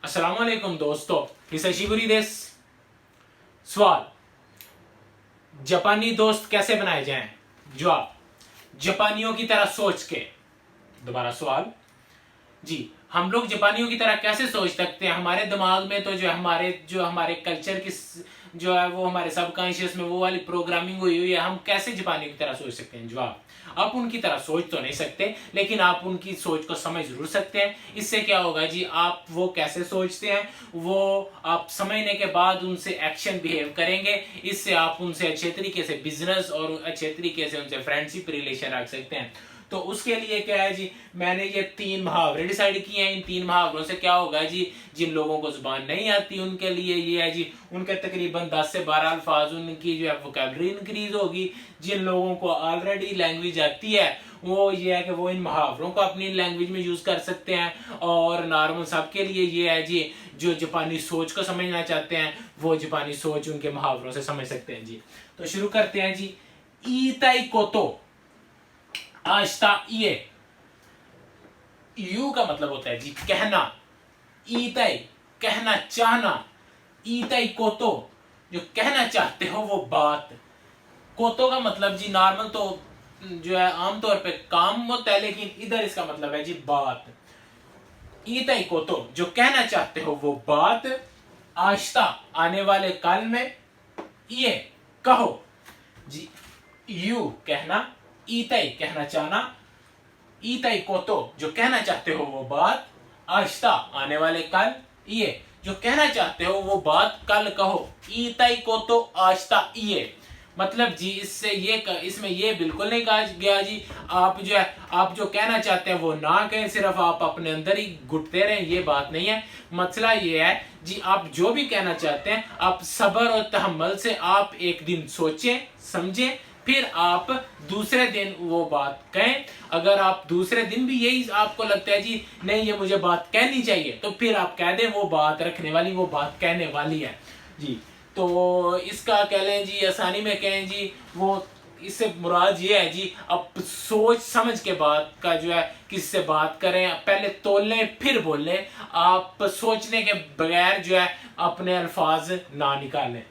अस्सलाम वालेकुम दोस्तों, हिसाशिबुरी देस। सवाल, जापानी दोस्त कैसे बनाए जाएं? जवाब, जापानियों की तरह सोच के। दोबारा सवाल, जी हम लोग जापानियों की तरह कैसे सोच सकते हैं? हमारे दिमाग में तो जो हमारे कल्चर की जो है वो हमारे सबकॉन्शियस में वो वाली प्रोग्रामिंग हुई हुई है। हम कैसे जापानियों की तरह सोच सकते हैं? जवाब, आप उनकी तरह सोच तो नहीं सकते, लेकिन आप उनकी सोच को समझ जरूर सकते हैं। इससे क्या होगा जी, आप वो कैसे सोचते हैं वो आप समझने के बाद उनसे एक्शन बिहेव करेंगे। इससे आप उनसे अच्छे तरीके से बिजनेस और अच्छे तरीके से उनसे फ्रेंडशिप रिलेशन रख सकते हैं। तो उसके लिए क्या है जी, मैंने ये 3 मुहावरे डिसाइड किए हैं। इन 3 मुहावरों से क्या होगा जी, जिन लोगों को जुबान नहीं आती उनके लिए ये है जी, उनके तकरीबन 10 से 12 अल्फाज उनकी जो है वोकैबुलरी इंक्रीज होगी। जिन लोगों को ऑलरेडी लैंग्वेज आती है वो ये है कि वो इन मुहावरों को अपनी लैंग्वेज में यूज कर सकते हैं। और नॉर्मल सबके लिए ये है जी, जो जापानी सोच को समझना चाहते हैं वो जापानी सोच उनके मुहावरों से समझ सकते हैं जी। तो शुरू करते हैं जी। ईताई कोतो आस्ता ये, यू का मतलब होता है जी कहना, ईताई कहना चाहना, ईताई कोतो जो कहना चाहते हो वो बात। कोतो का मतलब जी नॉर्मल तो जो है आमतौर पे काम होता है, लेकिन इधर इसका मतलब है जी बात। ईताई कोतो जो कहना चाहते हो वो बात, आस्ता आने वाले काल में, ये कहो जी। यू कहना, ईताई कहना चाहना, ईताई कोतो जो कहना चाहते हो वो बात, आस्ता आने वाले कल, ये जो कहना चाहते हो वो बात कल कहो। ईताई कोतो आस्ता ये मतलब जी, इसमें ये बिल्कुल नहीं कहा गया जी आप जो है आप जो कहना चाहते हैं वो ना कहें, सिर्फ आप अपने अंदर ही घुटते रहें, ये बात नहीं है। मसला ये है जी, आप जो भी कहना चाहते हैं आप सब्र और तहम्मुल से आप एक दिन सोचें समझें, फिर आप दूसरे दिन वो बात कहें। अगर आप दूसरे दिन भी यही आपको लगता है जी नहीं ये मुझे बात कहनी चाहिए, तो फिर आप कह दें वो बात रखने वाली, वो बात कहने वाली है जी। तो इसका कह लें जी, आसानी में कहें जी, वो इससे मुराद ये है जी, अब सोच समझ के बात का जो है किससे बात करें, पहले तोलें फिर बोलें। आप सोचने के बगैर जो है अपने अल्फाज ना निकालें।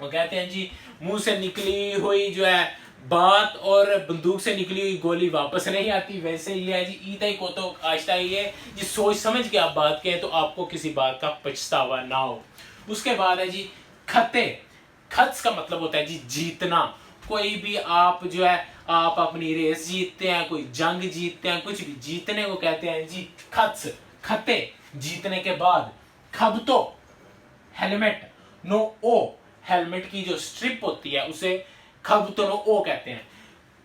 वो कहते हैं जी, मुंह से निकली हुई जो है बात और बंदूक से निकली हुई गोली वापस नहीं आती, वैसे ही है जी ईताई को तो आस्ता ही है जी, सोच समझ के आप बात कहें तो आपको किसी बात का पछतावा ना हो। उसके बाद है जी खते। खत्स का मतलब होता है जी जीतना। कोई भी आप जो है आप अपनी रेस जीतते हैं, कोई जंग जीतते हैं, कुछ भी जीतने को कहते हैं जी खत्स। खते जीतने के बाद। खबतो हेलमेट, नो ओ हेलमेट की जो स्ट्रिप होती है उसे खबतो नो ओ कहते हैं।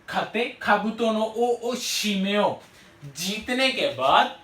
खते खबतो नो ओ शिमेओ जीतने के बाद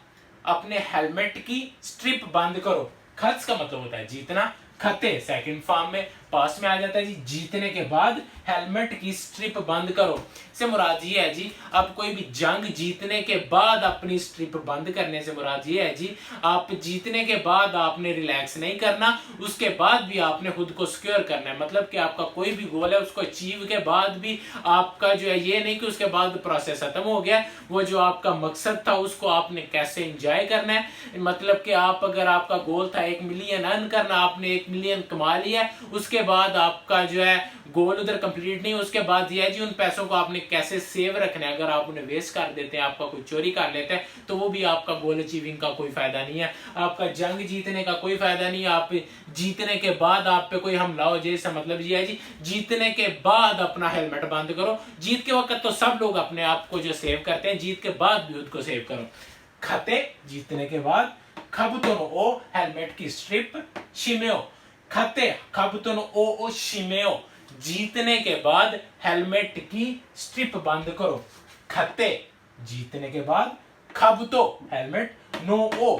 अपने हेलमेट की स्ट्रिप बंद करो। खत्स का मतलब होता है जीतना, खते सेकंड फॉर्म में पास में आ जाता है जी, जीतने के बाद हेलमेट की स्ट्रिप बंद करो। से मुराद ये है जी, आप कोई भी जंग जीतने के बाद अपनी स्ट्रिप बंद करने से मुराद ये है जी, आप जीतने के बाद आपने रिलैक्स नहीं करना, उसके बाद भी आपने खुद को सिक्योर करना है। मतलब कि आपका कोई भी गोल है उसको अचीव के बाद भी आपका जो है ये नहीं कि उसके बाद प्रोसेस खत्म हो गया, वो जो आपका मकसद था उसको आपने कैसे एंजॉय करना है। मतलब कि आप अगर आपका गोल था 1 मिलियन अर्न करना, आपने 1 मिलियन कमा लिया, उसके बाद आपका जो है गोल उधर कंप्लीट नहीं, उसके बाद ये है जी उन पैसों को आपने कैसे सेव रखना है। अगर आप उन्हें वेस्ट कर देते हैं, आपका कोई चोरी कर लेते हैं, तो वो भी आपका गोल अचीविंग का कोई फायदा नहीं है, आपका जंग जीतने का कोई फायदा नहीं है। आप जीतने के बाद आप पे कोई हमला हो जाए, इसका मतलब ये है जी जीतने के बाद अपना हेलमेट बंद करो। जीत के वक्त तो सब लोग अपने आप को जो सेव करते हैं, जीत के बाद भी खुद को सेव करो। खते जीतने के बाद, खबतो नो ओ हेलमेट की स्ट्रिप, शिमेओ खते खबतो नो ओ शिमेओ जीतने के बाद हेलमेट की स्ट्रिप बंद करो। खते जीतने के बाद, खबतो हेलमेट, नो ओ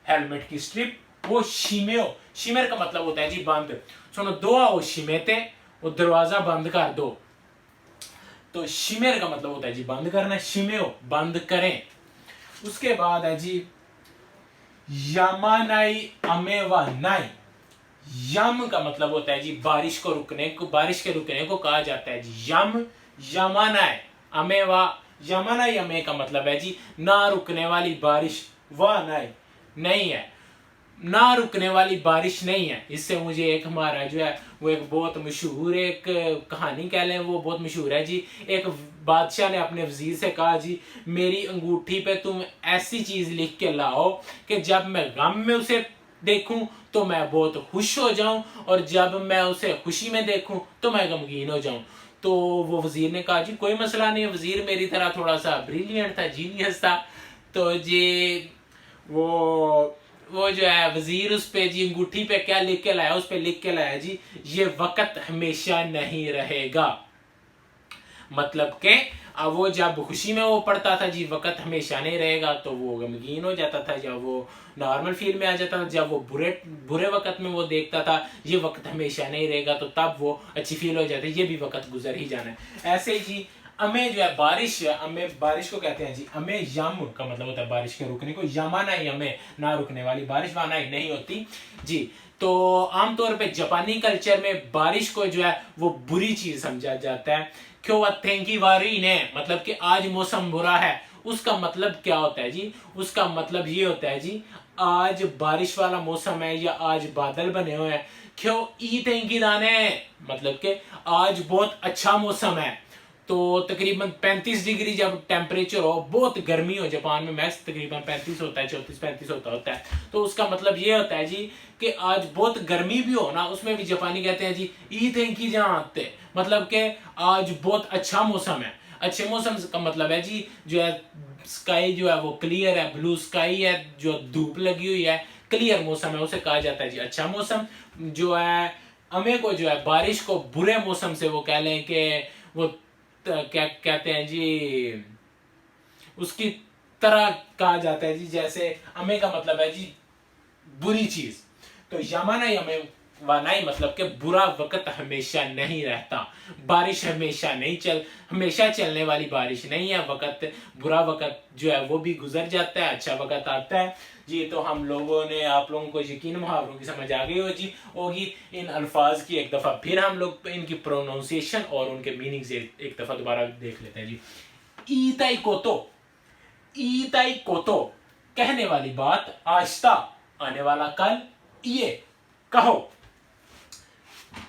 हेलमेट की स्ट्रिप, वो शिमेओ शिमेर का मतलब होता है जी बंद। सुनो, दो आओ शिमेते वो दरवाजा बंद कर दो, तो शिमेर का मतलब होता है जी बंद करना, शिमेओ बंद करें। उसके बाद है जी यामानाई अमेवा नाई। यम का मतलब होता है जी बारिश को रुकने को, बारिश के रुकने को कहा जाता है जी यम। यमानाई अमेवा, यमानाई अमे का मतलब है जी ना रुकने वाली बारिश, वाह नाई नहीं है। ना रुकने वाली बारिश नहीं है। इससे मुझे एक हमारा जो है वो एक बहुत मशहूर एक कहानी कह लें, वो बहुत मशहूर है जी। एक बादशाह ने अपने वजीर से कहा जी मेरी अंगूठी पे तुम ऐसी चीज लिख के लाओ कि जब मैं गम में उसे देखूं तो मैं बहुत खुश हो जाऊं, और जब मैं उसे खुशी में देखूं तो मैं गमगीन हो जाऊं। तो वो वजीर ने कहा जी कोई मसला नहीं। वजीर मेरी तरह थोड़ा सा ब्रिलियंट था, जीनियस था। तो जी वो जो है वजीर उस पे जी अंगूठी पे क्या लिख के लाया, उस पे लिख के लाया जी ये वक्त हमेशा नहीं रहेगा। मतलब के अब वो जब खुशी में वो पढ़ता था जी वक्त हमेशा नहीं रहेगा, तो वो गमगीन हो जाता था। जब वो नॉर्मल फील में आ जाता था, जब वो बुरे वक्त में वो देखता था ये वक्त हमेशा नहीं रहेगा, तो तब वो अच्छी फील हो जाती ये भी वक्त गुजर ही जाना है। ऐसे ही जी अमे जो है बारिश, अमे बारिश को कहते हैं जी अमे यम का मतलब होता है बारिश के रुकने को, यमाना ही अमे ना रुकने वाली बारिश, वाना ही नहीं होती जी। तो आमतौर पे जापानी कल्चर में बारिश को जो है वो बुरी चीज समझा जाता है। क्यों थैंकी वारी ने मतलब कि आज मौसम बुरा है, उसका मतलब क्या होता है जी? उसका मतलब ये होता है जी आज बारिश वाला मौसम है या आज बादल बने हुए हैं। क्यों ई थैंकी दाने मतलब कि आज बहुत अच्छा मौसम है। तो तकरीबन 35 डिग्री जब टेम्परेचर हो, बहुत गर्मी हो, जापान में मैक्स तकरीबन 35 होता है, 34-35 होता है। तो उसका मतलब ये होता है जी कि आज बहुत गर्मी भी हो ना, उसमें भी जापानी कहते हैं जी ई थैंकी जहाँ आते, मतलब कि आज बहुत अच्छा मौसम है। अच्छे मौसम का मतलब है जी जो है स्काई जो है वो क्लियर है, ब्लू स्काई है, जो धूप लगी हुई है, क्लियर मौसम है, उसे कहा जाता है जी अच्छा मौसम। जो है हमें को जो है बारिश को बुरे मौसम से वो कह लें कि वो क्या कहते हैं जी उसकी तरह कहा जाता है जी। जैसे अमे का मतलब है जी बुरी चीज, तो यमाना यमे वानाई मतलब कि बुरा वक्त हमेशा नहीं रहता, बारिश हमेशा चलने वाली बारिश नहीं है। वक्त बुरा वक्त जो है वो भी गुजर जाता है, अच्छा वक्त आता है जी। तो हम लोगों ने आप लोगों को यकीन मुहावरों की समझ आ गई होगी। इन अल्फाज की एक दफा फिर हम लोग इनकी प्रोनाउंसिएशन और उनके मीनिंग से एक दफा दोबारा देख लेते हैं जी। ईताई कोतो कहने वाली बात, आस्ता आने वाला कल, ये कहो,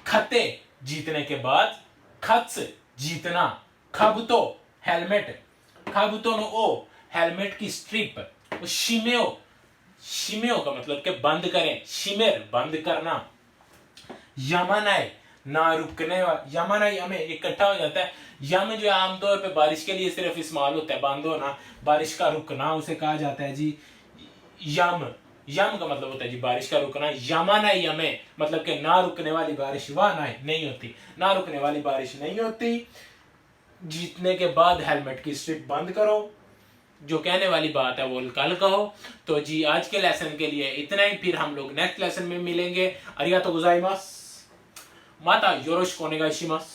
खते जीतने के बाद, खत्स जीतना, खबतो हेलमेट, खबतो नो ओ हेलमेट की स्ट्रिप, शिमेओ का मतलब के बंद करें, शिमेर बंद करना, यमानाई ना रुकने वाला, यमानाई हमें इकट्ठा हो जाता है। यम जो है आमतौर पे बारिश के लिए सिर्फ इस्तेमाल होता है, बंद होना, बारिश का रुकना उसे कहा जाता है जी यम। यम का मतलब होता है जी बारिश का रुकना। यमानाई यमे मतलब कि ना रुकने वाली बारिश, वानाई नहीं होती, ना रुकने वाली बारिश नहीं होती। जीतने के बाद हेलमेट की स्ट्रिप बंद करो, जो कहने वाली बात है वो कल कहो। तो जी आज के लेसन के लिए इतना ही, फिर हम लोग नेक्स्ट लेसन में मिलेंगे। आरिगातो गोजाइमासु, माता योरोशिकु ओनेगाई शिमासु।